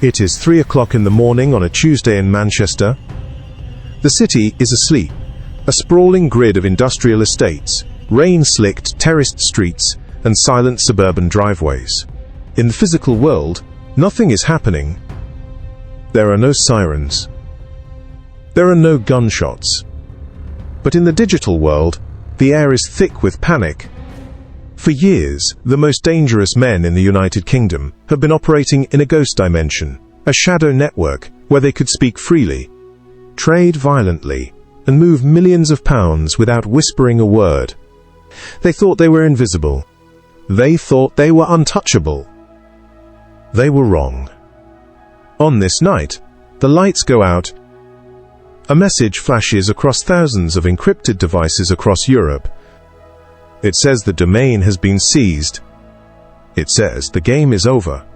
It is 3 o'clock in the morning on a Tuesday in Manchester. The city is asleep, a sprawling grid of industrial estates, rain-slicked terraced streets, and silent suburban driveways. In the physical world, nothing is happening. There are no sirens. There are no gunshots. But in the digital world, the air is thick with panic. For years, the most dangerous men in the United Kingdom have been operating in a ghost dimension, a shadow network where they could speak freely, trade violently, and move millions of pounds without whispering a word. They thought they were invisible. They thought they were untouchable. They were wrong. On this night, the lights go out. A message flashes across thousands of encrypted devices across Europe. It says the domain has been seized. It says the game is over.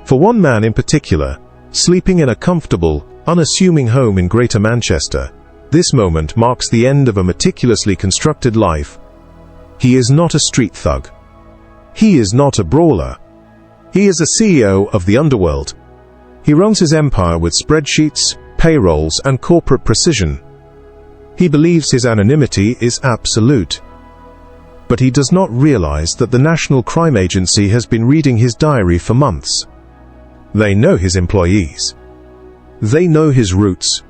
For one man in particular, sleeping in a comfortable, unassuming home in Greater Manchester, this moment marks the end of a meticulously constructed life. He is not a street thug. He is not a brawler. He is a CEO of the underworld. He runs his empire with spreadsheets, payrolls, and corporate precision. He believes his anonymity is absolute. But he does not realize that the National Crime Agency has been reading his diary for months. They know his employees. They know his routes.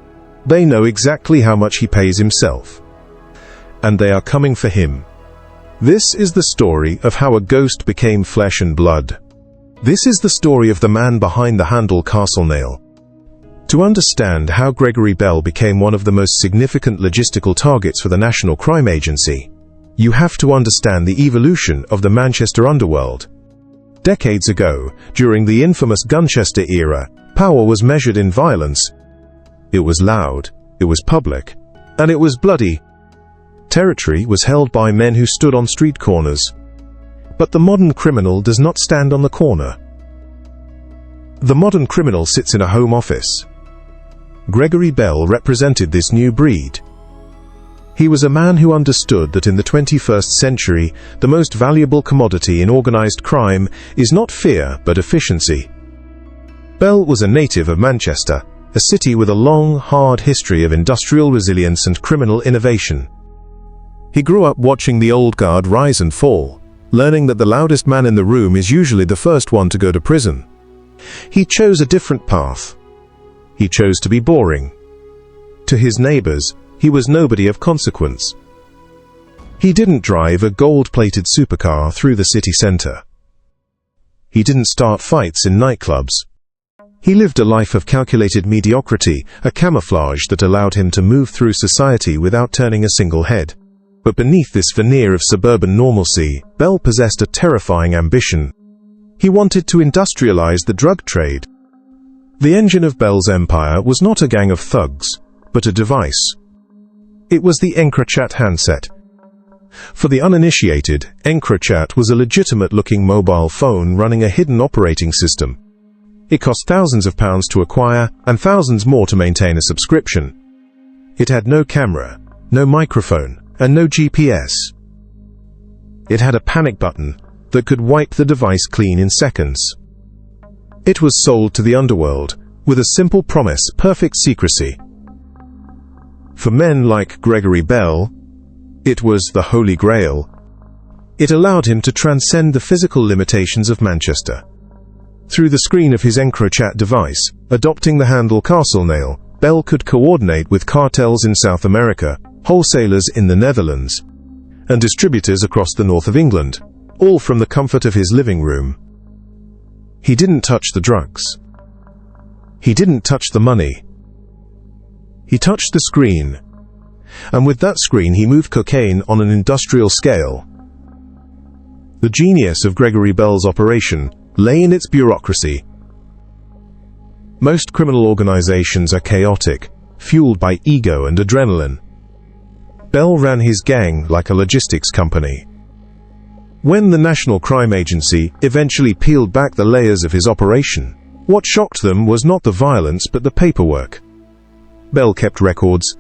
They know exactly how much he pays himself. And they are coming for him. This is the story of how a ghost became flesh and blood. This is the story of the man behind the handle Castlenail. To understand how Gregory Bell became one of the most significant logistical targets for the National Crime Agency, you have to understand the evolution of the Manchester underworld. Decades ago, during the infamous Gunchester era, power was measured in violence. It was loud, it was public, and it was bloody. Territory was held by men who stood on street corners. But the modern criminal does not stand on the corner. The modern criminal sits in a home office. Gregory Bell represented this new breed. He was a man who understood that in the 21st century, the most valuable commodity in organized crime is not fear but efficiency. Bell was a native of Manchester, a city with a long, hard history of industrial resilience and criminal innovation. He grew up watching the old guard rise and fall, learning that the loudest man in the room is usually the first one to go to prison. He chose a different path. He chose to be boring. To his neighbors, he was nobody of consequence. He didn't drive a gold-plated supercar through the city center. He didn't start fights in nightclubs. He lived a life of calculated mediocrity, a camouflage that allowed him to move through society without turning a single head. But beneath this veneer of suburban normalcy, Bell possessed a terrifying ambition. He wanted to industrialize the drug trade. The engine of Bell's empire was not a gang of thugs, but a device. It was the EncroChat handset. For the uninitiated, EncroChat was a legitimate-looking mobile phone running a hidden operating system. It cost thousands of pounds to acquire and thousands more to maintain a subscription. It had no camera, no microphone, and no GPS. It had a panic button that could wipe the device clean in seconds. It was sold to the underworld with a simple promise: perfect secrecy. For men like Gregory Bell, it was the Holy Grail. It allowed him to transcend the physical limitations of Manchester. Through the screen of his EncroChat device, adopting the handle Castlenail, Bell could coordinate with cartels in South America, wholesalers in the Netherlands, and distributors across the north of England, all from the comfort of his living room. He didn't touch the drugs. He didn't touch the money. He touched the screen, and with that screen he moved cocaine on an industrial scale. The genius of Gregory Bell's operation lay in its bureaucracy. Most criminal organizations are chaotic, fueled by ego and adrenaline. Bell ran his gang like a logistics company. When the National Crime Agency eventually peeled back the layers of his operation, what shocked them was not the violence but the paperwork. Bell kept records.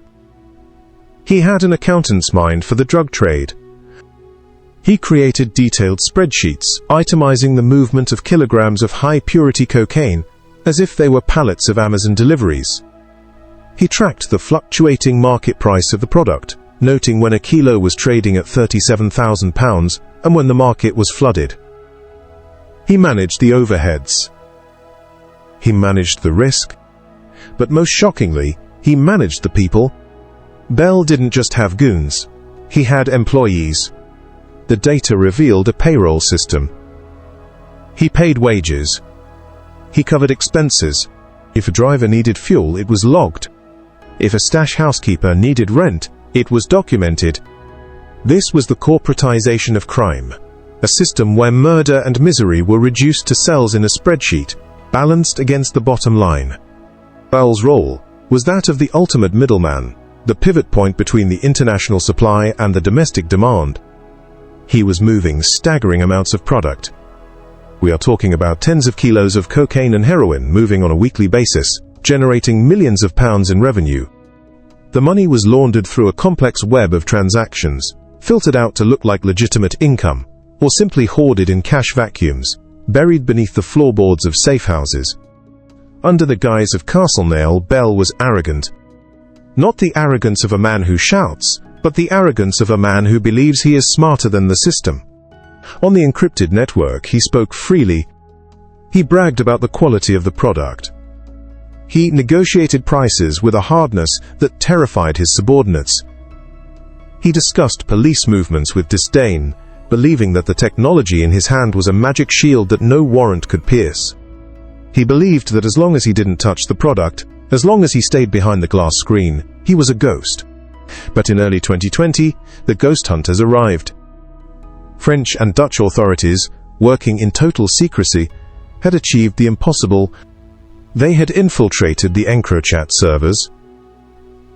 He had an accountant's mind for the drug trade. He created detailed spreadsheets, itemizing the movement of kilograms of high-purity cocaine as if they were pallets of Amazon deliveries. He tracked the fluctuating market price of the product, noting when a kilo was trading at £37,000 and when the market was flooded. He managed the overheads. He managed the risk. But most shockingly, he managed the people. Bell didn't just have goons. He had employees. The data revealed a payroll system. He paid wages. He covered expenses. If a driver needed fuel, it was logged. If a stash housekeeper needed rent, it was documented. This was the corporatization of crime, a system where murder and misery were reduced to cells in a spreadsheet, balanced against the bottom line. Bell's role was that of the ultimate middleman, the pivot point between the international supply and the domestic demand. He was moving staggering amounts of product. We are talking about tens of kilos of cocaine and heroin moving on a weekly basis, generating millions of pounds in revenue. The money was laundered through a complex web of transactions, filtered out to look like legitimate income, or simply hoarded in cash vacuums, buried beneath the floorboards of safe houses. Under the guise of Castlenail, Bell was arrogant. Not the arrogance of a man who shouts, but the arrogance of a man who believes he is smarter than the system. On the encrypted network, he spoke freely. He bragged about the quality of the product. He negotiated prices with a hardness that terrified his subordinates. He discussed police movements with disdain, believing that the technology in his hand was a magic shield that no warrant could pierce. He believed that as long as he didn't touch the product, as long as he stayed behind the glass screen, he was a ghost. But in early 2020, the ghost hunters arrived. French and Dutch authorities, working in total secrecy, had achieved the impossible. They had infiltrated the EncroChat servers.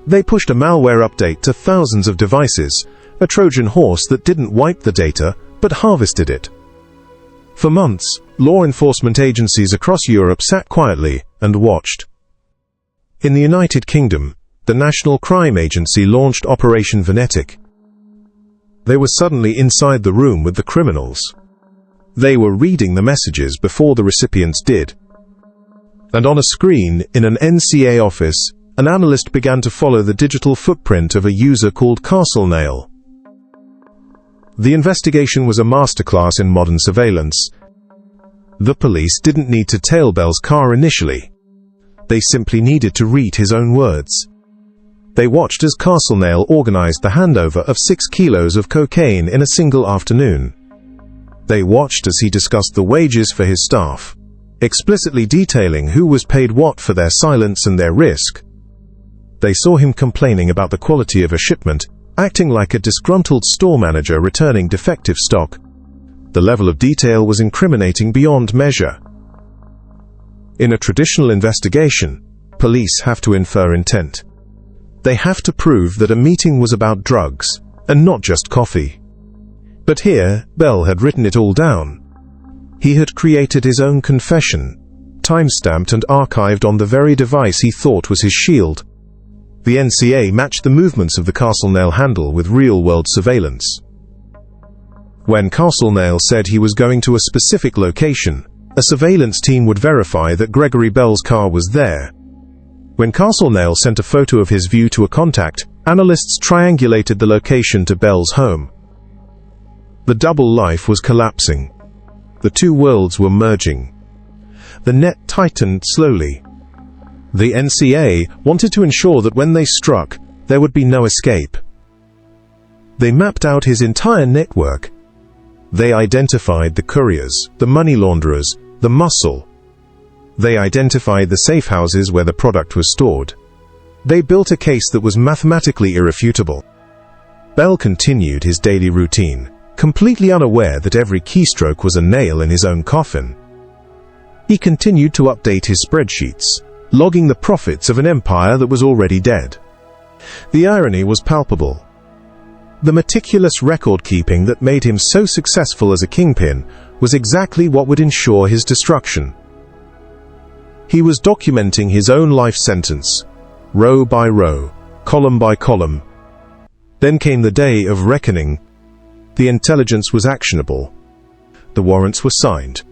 They pushed a malware update to thousands of devices, a Trojan horse that didn't wipe the data, but harvested it. For months, law enforcement agencies across Europe sat quietly and watched. In the United Kingdom, the National Crime Agency launched Operation Venetic. They were suddenly inside the room with the criminals. They were reading the messages before the recipients did. And on a screen in an NCA office, an analyst began to follow the digital footprint of a user called Castlenail. The investigation was a masterclass in modern surveillance. The police didn't need to tail Bell's car initially. They simply needed to read his own words. They watched as Castlenail organized the handover of 6 kilos of cocaine in a single afternoon. They watched as he discussed the wages for his staff, explicitly detailing who was paid what for their silence and their risk. They saw him complaining about the quality of a shipment, acting like a disgruntled store manager returning defective stock. The level of detail was incriminating beyond measure. In a traditional investigation, police have to infer intent. They have to prove that a meeting was about drugs, and not just coffee. But here, Bell had written it all down. He had created his own confession, time-stamped and archived on the very device he thought was his shield. The NCA matched the movements of the Castlenail handle with real-world surveillance. When Castlenail said he was going to a specific location, a surveillance team would verify that Gregory Bell's car was there. When Castlenail sent a photo of his view to a contact, analysts triangulated the location to Bell's home. The double life was collapsing. The two worlds were merging. The net tightened slowly. The NCA wanted to ensure that when they struck, there would be no escape. They mapped out his entire network. They identified the couriers, the money launderers, the muscle. They identified the safe houses where the product was stored. They built a case that was mathematically irrefutable. Bell continued his daily routine, completely unaware that every keystroke was a nail in his own coffin. He continued to update his spreadsheets, logging the profits of an empire that was already dead. The irony was palpable. The meticulous record-keeping that made him so successful as a kingpin was exactly what would ensure his destruction. He was documenting his own life sentence, row by row, column by column. Then came the day of reckoning. The intelligence was actionable. The warrants were signed.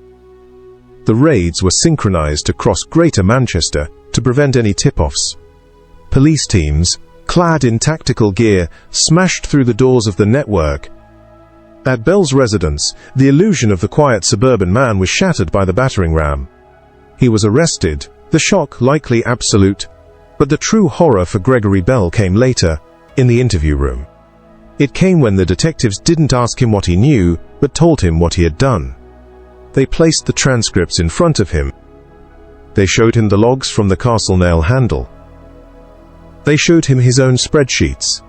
The raids were synchronized across Greater Manchester to prevent any tip-offs. Police teams, clad in tactical gear, smashed through the doors of the network. At Bell's residence, the illusion of the quiet suburban man was shattered by the battering ram. He was arrested, the shock likely absolute, but the true horror for Gregory Bell came later, in the interview room. It came when the detectives didn't ask him what he knew, but told him what he had done. They placed the transcripts in front of him. They showed him the logs from the Castlenail handle. They showed him his own spreadsheets.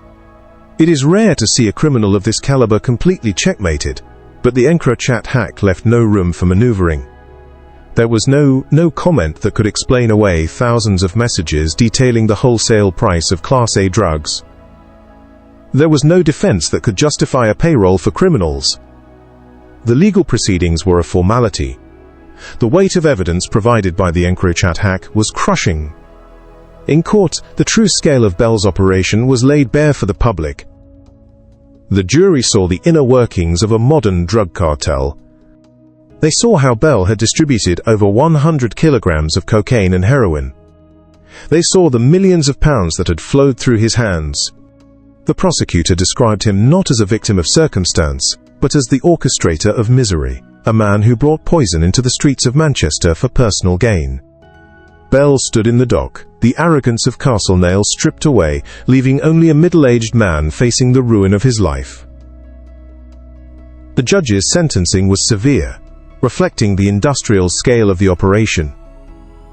It is rare to see a criminal of this caliber completely checkmated, but the EncroChat hack left no room for maneuvering. There was no comment that could explain away thousands of messages detailing the wholesale price of Class A drugs. There was no defense that could justify a payroll for criminals. The legal proceedings were a formality. The weight of evidence provided by the EncroChat hack was crushing. In court, the true scale of Bell's operation was laid bare for the public. The jury saw the inner workings of a modern drug cartel. They saw how Bell had distributed over 100 kilograms of cocaine and heroin. They saw the millions of pounds that had flowed through his hands. The prosecutor described him not as a victim of circumstance, but as the orchestrator of misery, a man who brought poison into the streets of Manchester for personal gain. Bell stood in the dock, the arrogance of Castlenail stripped away, leaving only a middle-aged man facing the ruin of his life. The judge's sentencing was severe, reflecting the industrial scale of the operation.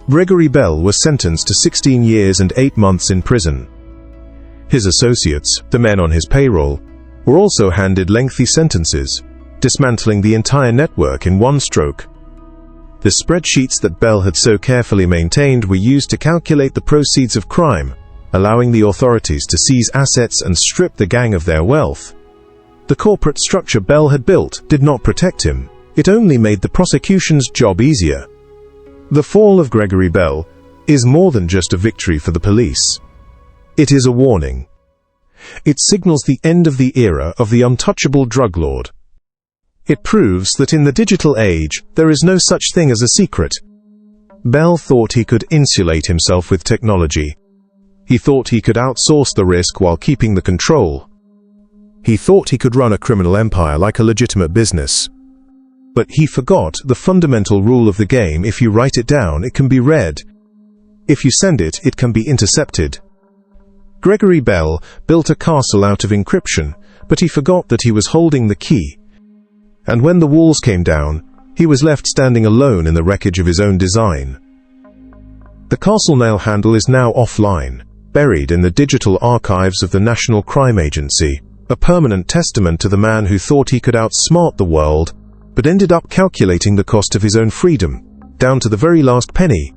Gregory Bell was sentenced to 16 years and 8 months in prison. His associates, the men on his payroll, were also handed lengthy sentences, dismantling the entire network in one stroke. The spreadsheets that Bell had so carefully maintained were used to calculate the proceeds of crime, allowing the authorities to seize assets and strip the gang of their wealth. The corporate structure Bell had built did not protect him. It only made the prosecution's job easier. The fall of Gregory Bell is more than just a victory for the police. It is a warning. It signals the end of the era of the untouchable drug lord. It proves that in the digital age, there is no such thing as a secret. Bell thought he could insulate himself with technology. He thought he could outsource the risk while keeping the control. He thought he could run a criminal empire like a legitimate business. But he forgot the fundamental rule of the game: if you write it down, it can be read. If you send it, it can be intercepted. Gregory Bell built a castle out of encryption, but he forgot that he was holding the key. And when the walls came down, he was left standing alone in the wreckage of his own design. The Castlenail handle is now offline, buried in the digital archives of the National Crime Agency, a permanent testament to the man who thought he could outsmart the world, but ended up calculating the cost of his own freedom, down to the very last penny.